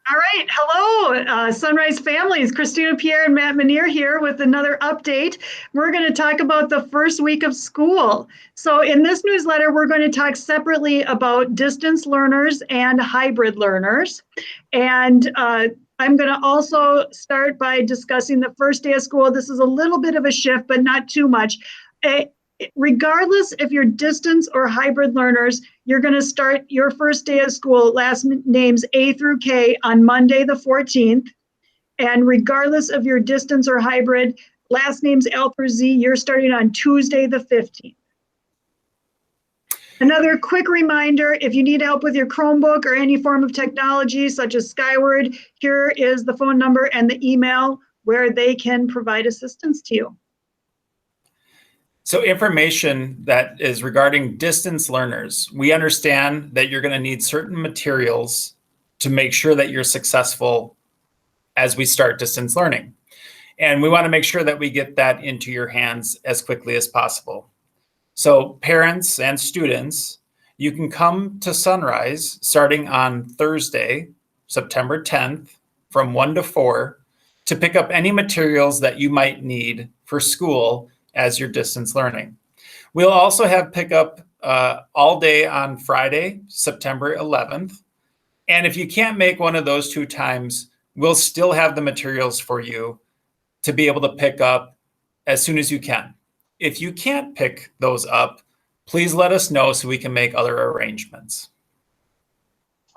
All right. Hello, Sunrise Families. Christina Pierre and Matt Manier here with another update. We're going to talk about the first week of school. So, in this newsletter, we're going to talk separately about distance learners and hybrid learners. And I'm going to also start by discussing the first day of school. This is a little bit of a shift, but not too much. Regardless if you're distance or hybrid learners, you're going to start your first day of school, last names A through K, on Monday the 14th. And regardless of your distance or hybrid, last names L through Z, you're starting on Tuesday the 15th. Another quick reminder, if you need help with your Chromebook or any form of technology such as Skyward, here is the phone number and the email where they can provide assistance to you. So information that is regarding distance learners, we understand that you're going to need certain materials to make sure that you're successful as we start distance learning. And we want to make sure that we get that into your hands as quickly as possible. So parents and students, you can come to Sunrise starting on Thursday, September 10th from 1 to 4 to pick up any materials that you might need for school as your distance learning. We'll also have pickup all day on Friday, September 11th. And if you can't make one of those two times, we'll still have the materials for you to be able to pick up as soon as you can. If you can't pick those up, please let us know so we can make other arrangements.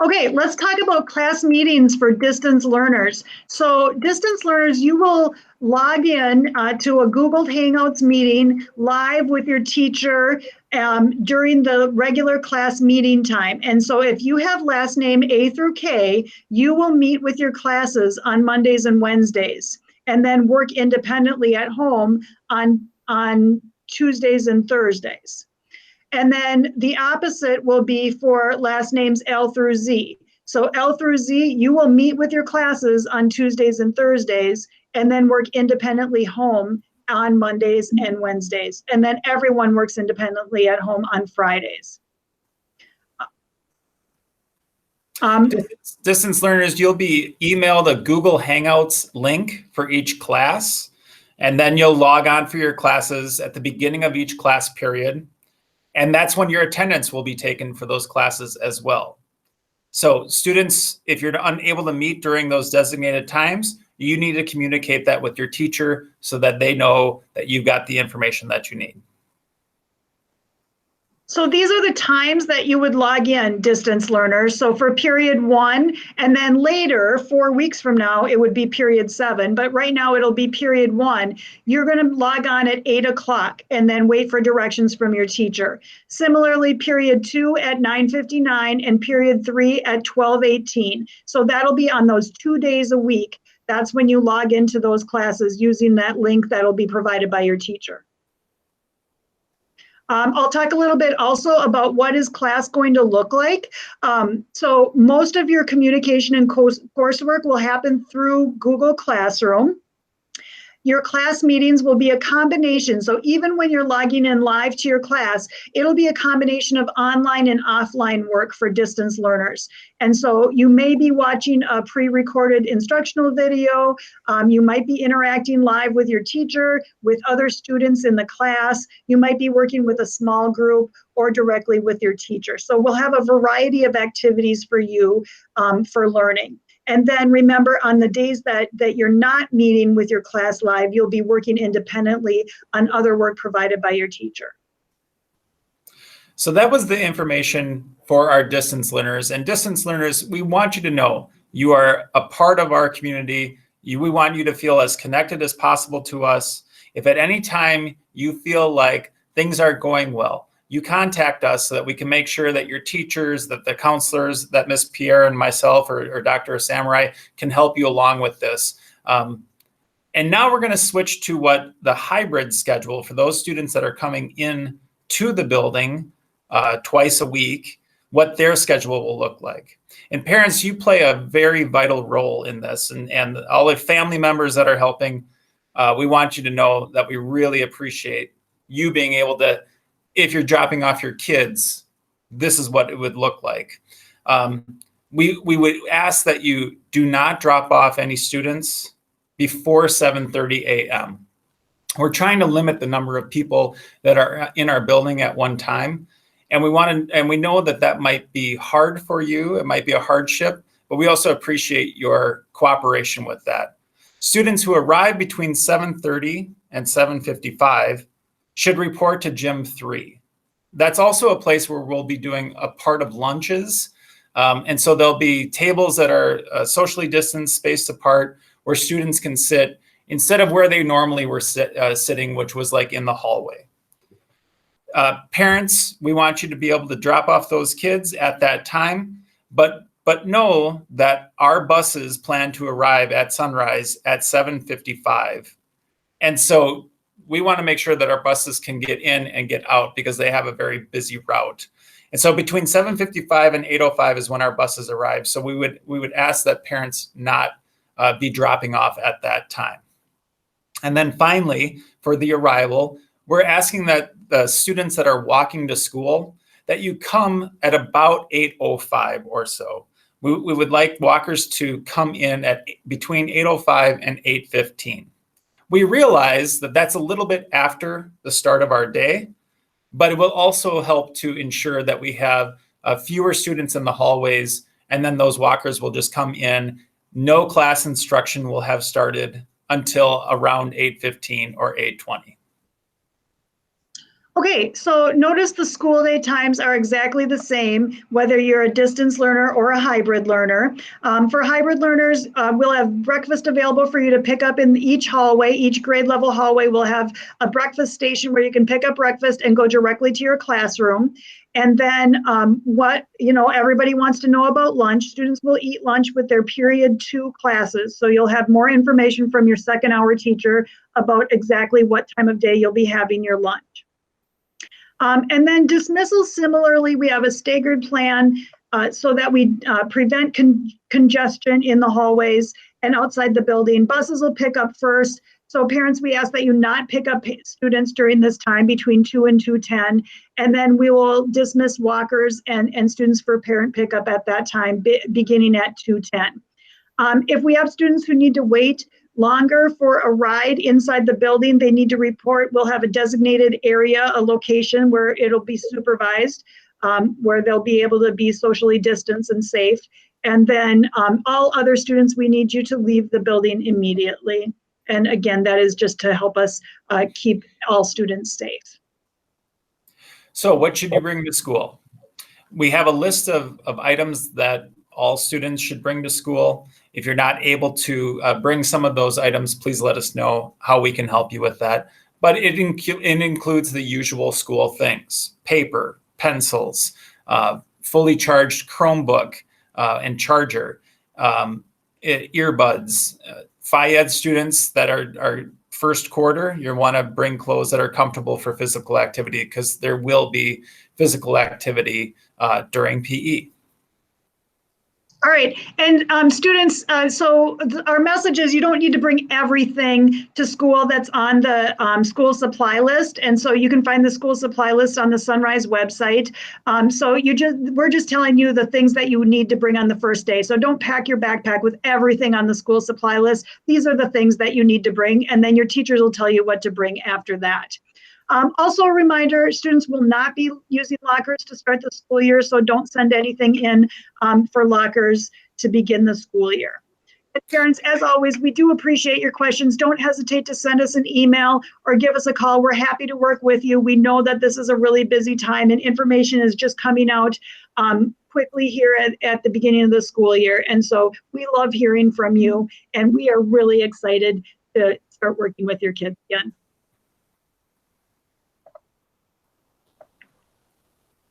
Okay, let's talk about class meetings for distance learners. So distance learners, you will log in to a Google Hangouts meeting live with your teacher during the regular class meeting time. And so if you have last name A through K, you will meet with your classes on Mondays and Wednesdays, and then work independently at home on Tuesdays and Thursdays. And then the opposite will be for last names L through Z. So L through Z, you will meet with your classes on Tuesdays and Thursdays, and then work independently home on Mondays and Wednesdays. And then everyone works independently at home on Fridays. Distance learners, you'll be emailed a Google Hangouts link for each class, and then you'll log on for your classes at the beginning of each class period. And that's when your attendance will be taken for those classes as well. So students, if you're unable to meet during those designated times, you need to communicate that with your teacher so that they know that you've got the information that you need. So these are the times that you would log in, distance learners. So for period 1, and then later, 4 weeks from now, it would be period 7. But right now it'll be period 1. You're going to log on at 8 o'clock and then wait for directions from your teacher. Similarly, period 2 at 9:59 and period 3 at 12:18. So that'll be on those 2 days a week. That's when you log into those classes using that link that'll be provided by your teacher. I'll talk a little bit also about what is class going to look like. So most of your communication and coursework will happen through Google Classroom. Your class meetings will be a combination. So even when you're logging in live to your class, it'll be a combination of online and offline work for distance learners. And so you may be watching a pre-recorded instructional video. You might be interacting live with your teacher, with other students in the class. You might be working with a small group or directly with your teacher. So we'll have a variety of activities for you for learning. And then remember, on the days that you're not meeting with your class live, you'll be working independently on other work provided by your teacher. So that was the information for our distance learners. And distance learners, we want you to know you are a part of our community. We want you to feel as connected as possible to us. If at any time you feel like things aren't going well, you contact us so that we can make sure that your teachers, that the counselors, that Ms. Pierre and myself or Dr. Samurai can help you along with this. And now we're going to switch to what the hybrid schedule for those students that are coming in to the building twice a week, what their schedule will look like. And parents, you play a very vital role in this. And all the family members that are helping, we want you to know that we really appreciate you being able to, if you're dropping off your kids, this is what it would look like. we would ask that you do not drop off any students before 7:30 a.m. We're trying to limit the number of people that are in our building at one time. And we know that that might be hard for you. It might be a hardship, but we also appreciate your cooperation with that. Students who arrive between 7:30 and 7:55 should report to Gym 3. That's also a place where we'll be doing a part of lunches. And so there'll be tables that are socially distanced, spaced apart, where students can sit instead of where they normally were sitting, which was like in the hallway. Parents, we want you to be able to drop off those kids at that time, but know that our buses plan to arrive at Sunrise at 7:55. And so we want to make sure that our buses can get in and get out because they have a very busy route. And so between 7:55 and 8:05 is when our buses arrive. So we would ask that parents not be dropping off at that time. And then finally, for the arrival, we're asking that the students that are walking to school, that you come at about 8:05 or so. We would like walkers to come in at between 8:05 and 8:15. We realize that that's a little bit after the start of our day, but it will also help to ensure that we have fewer students in the hallways, and then those walkers will just come in. No class instruction will have started until around 8:15 or 8:20. Okay, so notice the school day times are exactly the same, whether you're a distance learner or a hybrid learner. For hybrid learners, we'll have breakfast available for you to pick up in each hallway. Each grade level hallway will have a breakfast station where you can pick up breakfast and go directly to your classroom. And then everybody wants to know about lunch. Students will eat lunch with their period 2 classes. So you'll have more information from your second hour teacher about exactly what time of day you'll be having your lunch. And then dismissal, similarly, we have a staggered plan so that we prevent congestion in the hallways and outside the building. Buses will pick up first. So parents, we ask that you not pick up students during this time between 2 and 2:10. And then we will dismiss walkers and students for parent pickup at that time, beginning at 2:10. If we have students who need to wait longer for a ride inside the building, they need to report. We'll have a designated area, a location where it'll be supervised, where they'll be able to be socially distanced and safe. And then all other students, we need you to leave the building immediately. And again, that is just to help us keep all students safe. So what should you bring to school? We have a list of items that all students should bring to school. If you're not able to bring some of those items, please let us know how we can help you with that. But it includes the usual school things: paper, pencils, fully charged Chromebook and charger, earbuds. Phy-Ed students that are first quarter, you want to bring clothes that are comfortable for physical activity because there will be physical activity during PE. All right, and students, so our message is you don't need to bring everything to school that's on the school supply list. And so you can find the school supply list on the Sunrise website. So we're just telling you the things that you need to bring on the first day. So don't pack your backpack with everything on the school supply list. These are the things that you need to bring, and then your teachers will tell you what to bring after that. Also a reminder, students will not be using lockers to start the school year, so don't send anything in for lockers to begin the school year. And parents, as always, we do appreciate your questions. Don't hesitate to send us an email or give us a call. We're happy to work with you. We know that this is a really busy time and information is just coming out quickly here at the beginning of the school year. And so we love hearing from you, and we are really excited to start working with your kids again.